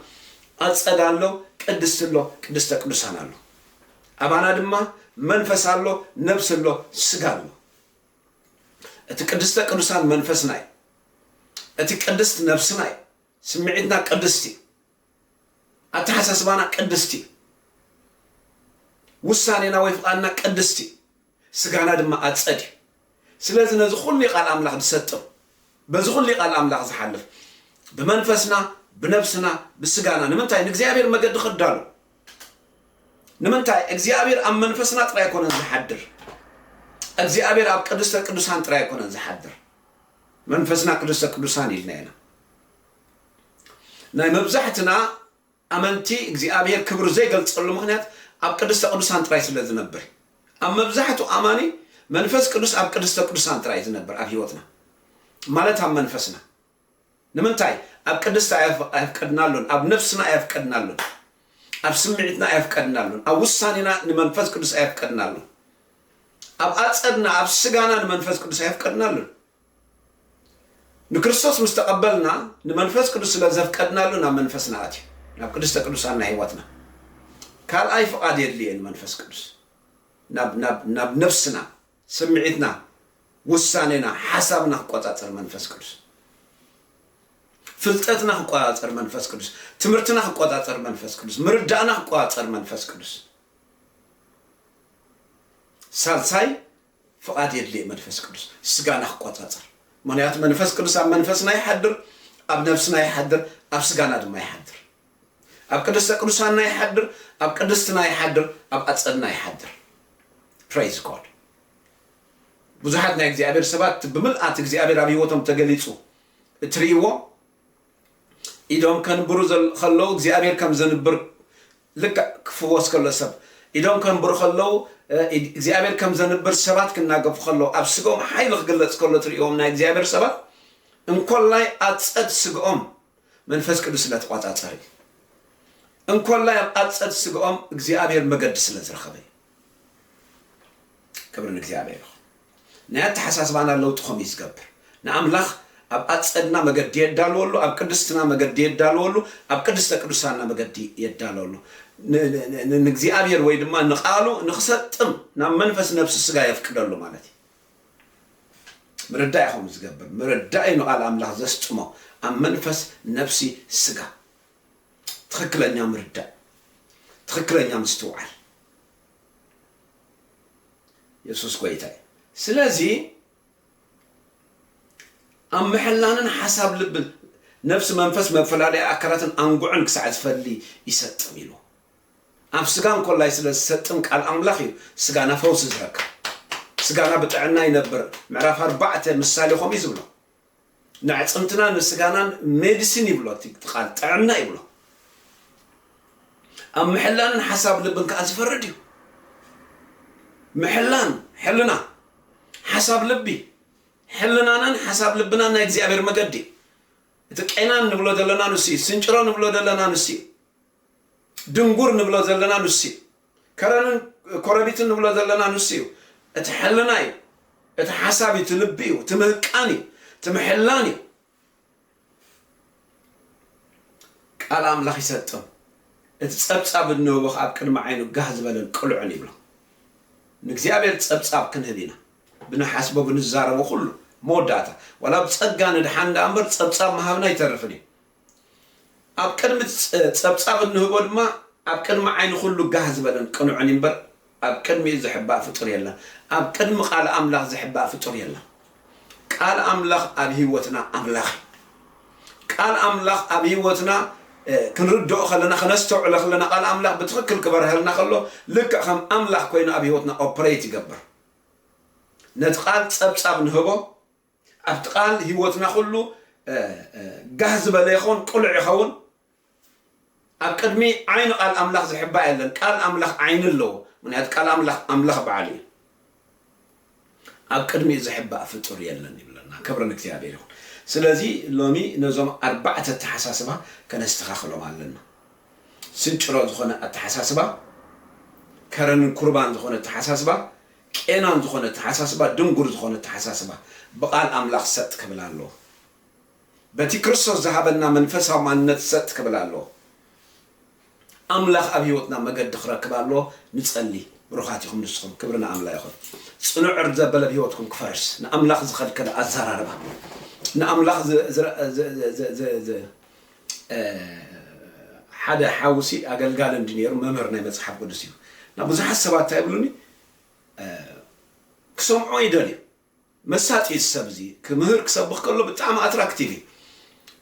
ኣፀዳ ኣሎ ቅድስቲ ኣሎ ቅድስተ ቅዱሳን ኣሎ ኣባና ድማ መንፈስ ኣሎ ነብስ ኣሎ ስጋ ኣሎ እቲ ቅድስተ ቅዱሳን መንፈስና እዩ እቲ ቅድስት ነብስና እዩ ስምዒትና ቅድስቲ ኣተሓሳስባና ቅድስቲ ውሳኔና ወይ ፍቃድና ቅድስቲ ስጋና ድማ ኣፀዲ ስለዚህ ነዚ ኩሉ ቃል አምላኽ ዝሰጥም በዚ ኩሉ ቃል አምላኽ ዝሓልፍ ብመንፈስና ብነፍስና ብስጋና ንምንታይ ንእግዚአብሔር መገዲ ክዳሉ ንምንታይ እግዚአብሔር ኣብ መንፈስና ጥራይ ኮነ ዝሓድር እግዚአብሔር ኣብ ቅድስተ ቅዱሳን ጥራይ ኮነ ዝሓድር መንፈስና ቅድስተ ቅዱሳን ኢልና ኢና ናይ መብዛሕትና ኣመንቲ እግዚአብሔር ክብር ዘይገልጸሉ ምክንያት ኣብ ቅድስተ ቅዱሳን ጥራይ ስለ ዝነብር ኣብ መብዛሕቱ ኣማኒ መንፈስ ቅዱስ ኣብ ቅድስተ ቅዱሳን ጥራይ ዝነብር ኣብ ህይወትና ማለት ኣብ መንፈስና ንምንታይ ኣብ ቅድስተ ኣይፍቀድናሉን ኣብ ነፍስና ኣይፍቀድናሉን ኣብ ስምዒትና ኣይፍቀድናሉን ኣብ ውሳኔና ንመንፈስ ቅዱስ ኣይፍቀድናሉን ኣብ ኣጸድና ኣብ ስጋና ንመንፈስ ቅዱስ ኣይፍቀድናሉን ንክርስቶስ ምስተቀበልና ንመንፈስ ቅዱስ ስለ ዘፍቀድናሉን ኣብ መንፈስና ኣትዩ ናብ ቅድስተ ቅዱሳን ናይ ህይወትና ካልኣይ ፍቃድ የድልየን መንፈስ ቅዱስ ናብ ነፍስና ስምዒትና ውሳኔና ሓሳብና ክቆጻጸር መንፈስ ቅዱስ ፍልጠትና ክቆጻጸር መንፈስ ቅዱስ ትምህርትና ክቆጻጸር መንፈስ ቅዱስ ምርዳእና ክቆጻጸር መንፈስ ቅዱስ ሳልሳይ ፍቃድ የድልየ መንፈስ ቅዱስ ስጋና ክቆጻጸር ምክንያቱ መንፈስ ቅዱስ ኣብ መንፈስና ይሓድር ኣብ ነፍስና ይሓድር ኣብ ስጋና ድማ ይሓድር ኣብ ቅድስተ ቅዱሳንና ይሓድር ኣብ ቅድስትና ይሓድር ኣብ ኣጸድና ይሓድር praise God ብዙሓት ናይ እግዚአብሔር ሰባት ብምልአት እግዚአብሔር ኣብ ህይወቶም ተገሊጹ እትሪእዎ ኢዶም ከንብሩ ከለው እግዚአብሔር ከም ዘንብር ልክ ክፍወስ ከሎ ሰብ ኢዶም ከንብሩ ከለው እግዚአብሔር ከም ዘንብር ሰባት ክናገፉ ከለው ኣብ ስጎም ሓይሊ ክግለጽ ከሎ ትሪእዎም ናይ እግዚአብሔር ሰባት እንኮላይ ኣጸድ ስጎም መንፈስ ቅዱስ ስለተቆጻጸረ እንኮላይ ኣጸድ ስጎም እግዚአብሔር መገዲ ስለ ዝረኸበ ክብርን እግዚአብሔር ናይ ተሓሳስባና ለውጥ ኸም ይዝገብር ንኣምላኽ ኣብ ኣጸድና መገዲ የዳልወሉ ኣብ ቅድስትና መገዲ የዳልወሉ ኣብ ቅድስተ ቅዱሳንና መገዲ የዳልወሉ ንእግዚአብሔር ወይ ድማ ንቃሉ ንኽሰጥም ናብ መንፈስ ነፍሲ ስጋ የፍቅደሉ ማለት እዩ ምርዳእ ኸም ዝገብር ምርዳእ ንቃል ኣምላኽ ዘስጥሞ ኣብ መንፈስ ነፍሲ ስጋ ትክክለኛ ምርዳእ ትክክለኛ ምስትውዓል ኢየሱስ ጎይታይ ስለዚህ ኣብ ምሕላንን ሓሳብ ልብን ነፍሲ መንፈስ መፈላለዩ ኣካላትን ኣንጉዕን ክሳዕ ዝፈሊ ይሰጥም ኢሉ ኣብ ስጋን ኮላይ ስለ ዝሰጥም ቃል ኣምላኽ እዩ ስጋና ፈውሲ ዝረክብ ስጋና ብጥዕና ይነብር ምዕራፍ 4 ምሳሌ ኸም እዩ ዝብሎ ንዕፅምትና ንስጋናን ሜዲሲን ይብሎ ቃል ጥዕና ይብሎ ኣብ ምሕላንን ሓሳብ ልብን ከዓ ዝፈርድ እዩ ምሕላን ሕልና ሓሳብ ልቢ ሕልናናን ሓሳብ ልብና ናይ እግዚአብሔር መገዲ እቲ ቀናን ንብሎ ዘለና ንሲ ስንጭሮ ንብሎ ዘለና ንሲ ድንጉር ንብሎ ዘለና ንሲ ከረንን ኮረቢትን ንብሎ ዘለና ንሲ እቲ ሕልና እዩ እቲ ሓሳብ እቲ ልቢ እዩ እቲ ምህቃን እዩ እቲ ምሕላን እዩ ቃል ኣምላኽ ይሰጥም እቲ ጸብጻብ ንውኽ ኣብ ቅድሚ ዓይኑ ጋህ ዝበለን ቅልዑን ይብሎ ንእግዚአብሔር ጸብጻብ ክንህብ ኢና ብንሓስቦ ብንዛረቦ ኩሉ መወዳእታ ወላ ብጸጋ ንድሓንዳ እምበር ጸብጻብ መሃብና ይተርፍን እዩ ኣብ ቅድሚ ጸብጻብ ንህቦ ድማ ኣብ ቅድሚ ዓይኑ ኩሉ ጋህ ዝበለን ቅንዑን እምበር ኣብ ቅድሚ ዝሕባእ ፍጡር የለን ኣብ ቅድሚ ቃል ኣምላኽ ዝሕባእ ፍጡር የለን ቃል ኣምላኽ ኣብ ህይወትና ኣምላኽ ቃል ኣምላኽ ኣብ ህይወትና ክንርድኦ ከለና ክነስተውዕሎ ከለና ቃል ኣምላኽ ብትክክል ክበርሀልና ከሎ ልክዕ ከም ኣምላኽ ኮይኑ ኣብ ህይወትና ኦፕሬት ይገብር ነቲ ቃል ጸብጻብ ንህቦ ኣብቲ ቃል ህይወትና ኩሉ ጋህ ዝበለ ይኸውን ቁልዕ ይኸውን ኣብ ቅድሚ ዓይኒ ቃል ኣምላኽ ዝሕባእ የለን ቃል ኣምላኽ ዓይኒ ኣለዎ ምክንያቱ ቃል ኣምላኽ በዓል እዩ ኣብ ቅድሚ ዝሕባእ ፍጡር የለን ይብለና ክብርን እግዚአብሔር ይኹን ስለዚ ሎሚ ነዞም 4 ተሓሳስባ ከነስተኻኽሎም ኣለና ስንጭሮ ዝኾነ ኣተሓሳስባ ከረንን ኩርባን ዝኾነ ተሓሳስባ ቄናን ዝኾነ ተሓሳስባ ድንጉር ዝኾነ ተሓሳስባ ብቃል ኣምላኽ ሰጥ ክብል ኣለዎ በቲ ክርስቶስ ዝሃበና መንፈሳዊ ማንነት ሰጥ ክብል ኣለዎ ኣምላኽ ኣብ ህይወትና መገዲ ክረክብ ኣለዎ ንጸሊ ብሩኻት ኢኹም ንስኹም ክብርና ኣምላኽ ይኹን ጽኑዕ ዘበለ ህይወትኩም ክፈርስ ንኣምላኽ ዝኸልከለ ኣዘራርባ ንኣምላኽ ሓደ ሓውሲ ኣገልጋሊ እንድነሩ መምህር ናይ መጽሓፍ ቅዱስ እዩ ና ብዙሓት ሰባት እንታይ ይብሉኒ ክሰምዖ ይደልዩ مساتي السبزي كمهر كسبخ كله بتعم أتراكتيفي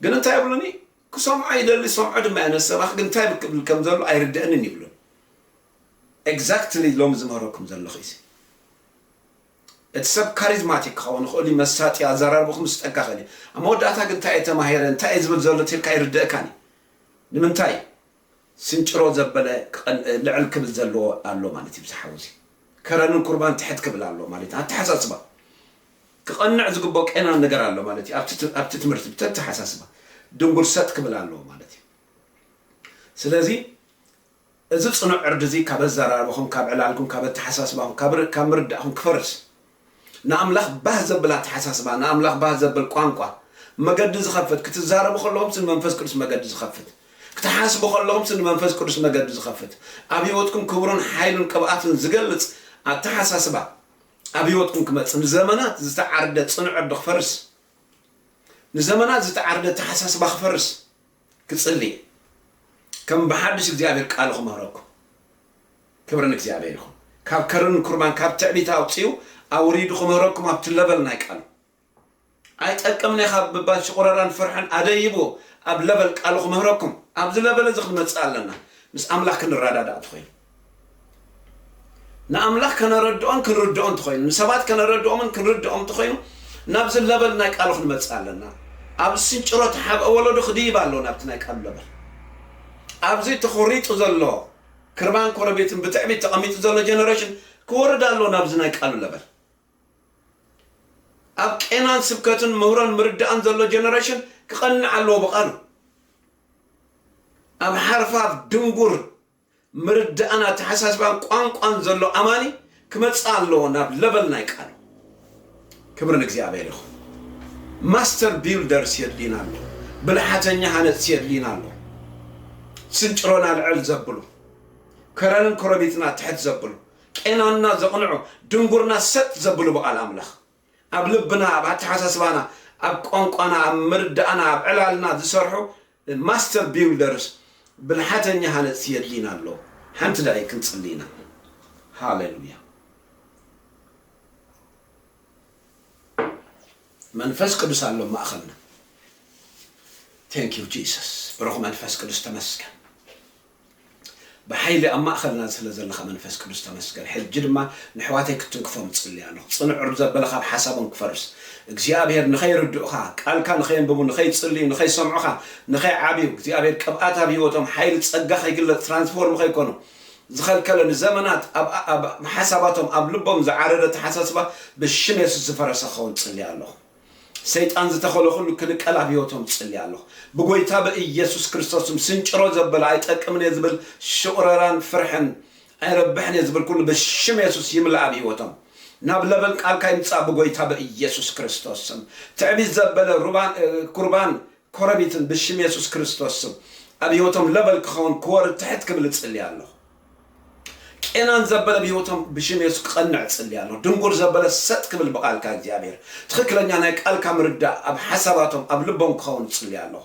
قلنا انتهي بلوني كسمع إذا اللي سمع عدم معنا السباح قلنا انتهي بالكم زلو أيردأنني بلون exactly لوم زمهركم زلو خيسي السب كاريزماتيك خون خولي مساتي أزرار بخم مستأكا خلي أما وداتا قلنا انتهي تماهير انتهي زبل زلو تلك أيردأكاني لمن انتهي سنشرو زبلا لعل كبل زلو قالو مالتي بسحوزي كرانو قربان تحت كبل قالو مالتي حتى حساسبا كقنع زقبوك أنا نقرأ له مالتي أبتت مرتب تتحساسبا دنقل ست كبل له مالتي سلازي إذا صنع عرضزي كابزرار وهم كابعلالكم كابت حساسبهم كامردهم كفرس نأملخ بهزب بلا تحساسبا نأملخ بهزب بالقوانقوا ما قد زخفت كتزارب خلهم سن منفس كرس ما قد زخفت كتحاسب خلهم سن منفس كرس ما قد زخفت أبيوتكم كبرون حيل كبقات زقلت أتحساسبا أبيوتكم كمت نزمانات زتعرضت صنع عرض خفرس نزمانات زتعرضت تحساس بخفرس كتصلي كم بحدش እግዚአብሔር ቃልኹም መረኩ ክብርን እግዚአብሔር ይኹን ካብ ከርን ቁርባን ካብ ትዕቢት አውጽዩ አውሪድኹም መረኩም ኣብቲ ለበል ናይ ቃል ኣይጠቅምኒ ካብ ባሽ ቁረራን ፍርሕን አደይቦ ኣብ ለበል ቃልኹም መረኩም ኣብዚ ለበል እዚ ክንመጽ ኣለና ምስ ኣምላኽ ክንራዳዳ ትኾይኑ نأملاك كنردون كنردون تخوين نسبات كنردون كنردون تخوين نبز اللبل نايك قالوخ نمتسالنا أبسين شروط حاب أولو دخدي بالو نبتناي قال لبل أبزي تخوريت زلو كربان كوربيت بتعبي تقميت زلو جنريشن كورد اللو نبزناي قالو لبل أب كينان سبكتن موران مردان زلو جنريشن كقنع اللو بقالو أب حرفاف دنقور مرد أنا تحساس بان قوان زلو أماني كمتصالو ناب لبل نايقال كبرن እግዚአብሔር ይኹን ማስተር ቢልደር ሲድሊናሎ ብልሓተኛ ሃነት ሲድሊናሎ ስንጭሮና ልዕል ዘብሉ ከረንን ኮረቢትና ትሕት ዘብሉ ቄናና ዘቕንዑ ድንጉርና ሰጥ ዘብሉ በቃል ኣምላኽ ኣብ ልብና ኣብ ተሓሳስባና ኣብ ቋንቋና ኣብ ምርዳእና ኣብ ዕላልና ዝሰርሑ ማስተር ቢልደርስ بالحاتن يهانت سيدلينا الله حنت داي كنصلينا هاليلويا منفس قدس الله ما اخذنا ثانك يو جيسس برغم منفس قدس تمسكن بحيل اما اخذنا سلازلخ منفس قدس تمسكن حج دما نحواتي كتنكفهم تصليانو صنع زبلخ بحسابن كفرس እግዚአብሔር ንኸይ ርድኡኻ ቃልካ ንኸይ በሙ ንኸይ ጽልዩ ንኸይ ሰምዑኻ ንኸይ ዓብዩ እግዚአብሔር ቅብኣታ ቢወቶም ኃይል ጸጋ ኸይግለጽ ትራንስፎርም ኸይኮኑ ዝኸልከለ ንዘመናት ኣብ ሓሳባቶም ኣብ ልቦም ዝዓረረ ተሓሳስባ ብሽም ኢየሱስ ዝፈረሰ ኸውን ጽልይ ኣለኹ ሰይጣን ዝተኸለ ሁሉ ክንቀላ ቢወቶም ጽልይ ኣለኹ ብጎይታ በኢየሱስ ክርስቶስም ስንጭሮ ዘበለ ኣይጠቅምን ዝብል ሽቁረራን ፍርሕን ኣይረብሕን ዝብል ኩሉ ብሽም ኢየሱስ ይምላእ ቢወቶም ناب لبل قال كاين صاب غويتا بيسوع كريستوس تعبي زبل ربان قربان كوربيتن بشم يسوع كريستوس ابيوتم لبل كون كور تحت قبل تصلي الله كينان زبل بيوتم بشم يسوع قنع تصلي الله دنقور زبل ست قبل بقال كا እግዚአብሔር ትክክለኛ ናይ ቃል ካምርዳ ኣብ ሐሳባቶም ኣብ ልቦም ከውን تصلي الله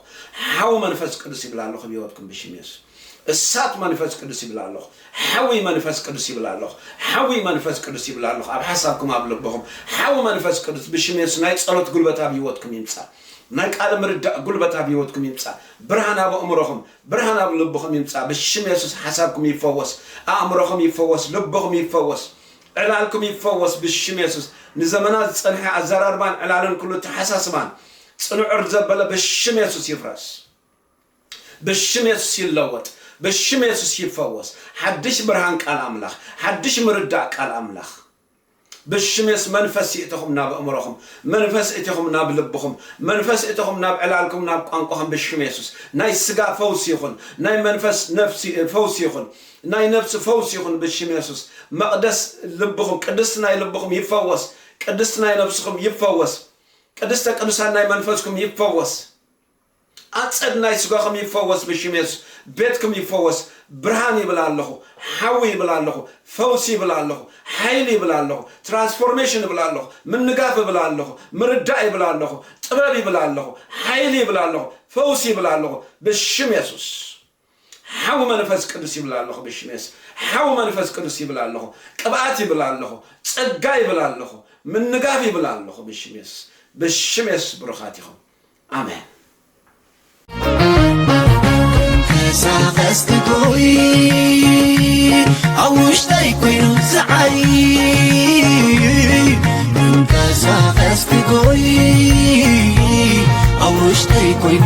حاو منفس ቅዱስ ይብላልኹ ቢወትኩም بشم يسوع السات منفس قدس يبلالله حوي منفس قدس يبلالله حوي منفس قدس يبلالله اب حسابكم اب لبهم حوي منفس قدس بشميس ناي صلوت غلبتا بيوتكم يمصا ناي قال مردا غلبتا بيوتكم يمصا برهان اب امرهم برهان اب لبهم يمصا بشميس حسابكم يفوس امرهم يفوس لبهم يفوس علالكم يفوس بشميس نزمنات صنح ازراربان علالن كله تحساسبان صنع زبل بشميس يفرس بشميس يلوت بشم يسوس يفوس حدش برهان قال أملاخ حدش مردع قال أملاخ بشم يس منفس يتهم ناب أمرهم منفس يتهم ناب لبهم منفس يتهم ناب علالكم ناب قانقهم بشم يسوس ناي سقا فوس يخون ناي منفس نفسي فوس يخون ناي نفس فوس يخون بشم يسوس مقدس لبهم قدس ناي لبهم يفوس قدس ناي نفسكم يفوس قدس تقدسان ناي منفسكم يفوس أتصدنا يسقاكم يفوس بشميس بيتكم يفوس برهاني بلالله حوي بلالله فوسي بلالله حيلي بلالله ترانسفورميشن بلالله من نقاف بلالله من ردعي بلالله طبابي بلالله حيلي بلالله فوسي بلالله بشميسوس حو منفس قدسي بلالله بشميس حو منفس قدسي بلالله قبعاتي بلالله صدقاي بلالله من نقافي بلالله بالشمس برخاتكم آمين ساقست قوي أوش تايكوين زعي ساقست قوي أوش تايكوين